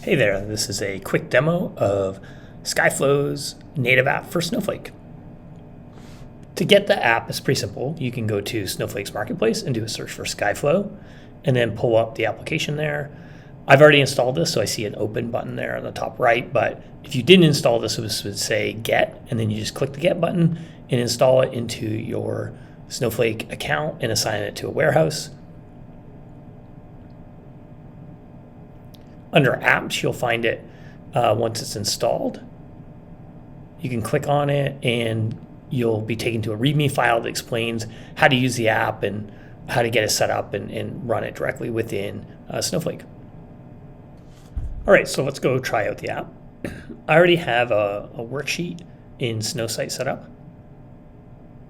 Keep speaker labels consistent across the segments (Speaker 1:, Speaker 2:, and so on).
Speaker 1: Hey there, this is a quick demo of Skyflow's native app for Snowflake. To get the app, it's pretty simple. You can go to Snowflake's marketplace and do a search for Skyflow and then pull up the application there. I've already installed this, so I see an open button there on the top right, but if you didn't install this, it would say get, and then you just click the get button and install it into your Snowflake account and assign it to a warehouse. Under apps, you'll find it once it's installed. You can click on it and you'll be taken to a README file that explains how to use the app and how to get it set up and run it directly within Snowflake. All right, so let's go try out the app. I already have a worksheet in Snowsight set up.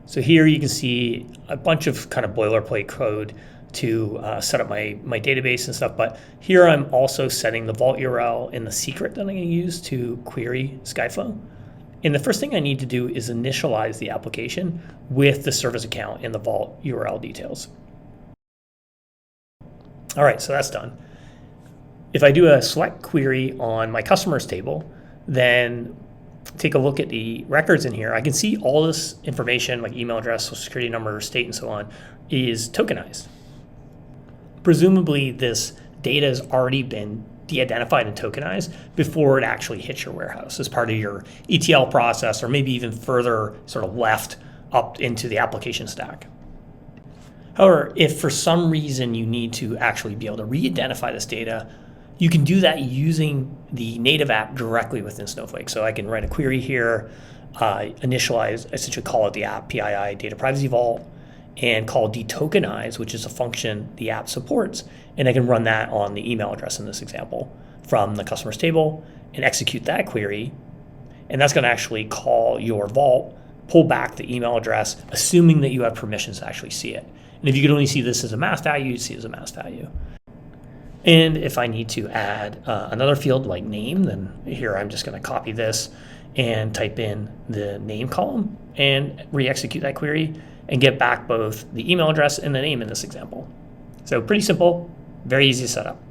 Speaker 1: So here you can see a bunch of kind of boilerplate code to set up my database and stuff, but here I'm also setting the vault URL and the secret that I'm going to use to query Skyflow. And the first thing I need to do is initialize the application with the service account and the vault URL details. All right, so that's done. If I do a select query on my customers table, then take a look at the records in here. I can see all this information like email address, social security number, state, and so on is tokenized. Presumably this data has already been de-identified and tokenized before it actually hits your warehouse as part of your ETL process, or maybe even further sort of left up into the application stack. However, if for some reason you need to actually be able to re-identify this data, you can do that using the native app directly within Snowflake. So I can write a query here, initialize, essentially call it the app PII data privacy vault, and call de-tokenize, which is a function the app supports. And I can run that on the email address in this example from the customers table and execute that query. And that's going to actually call your vault, pull back the email address, assuming that you have permissions to actually see it. And if you could only see this as a mass value, you'd see it as a mass value. And if I need to add another field like name, then here I'm just going to copy this and type in the name column and re-execute that query and get back both the email address and the name in this example. So pretty simple, very easy to set up.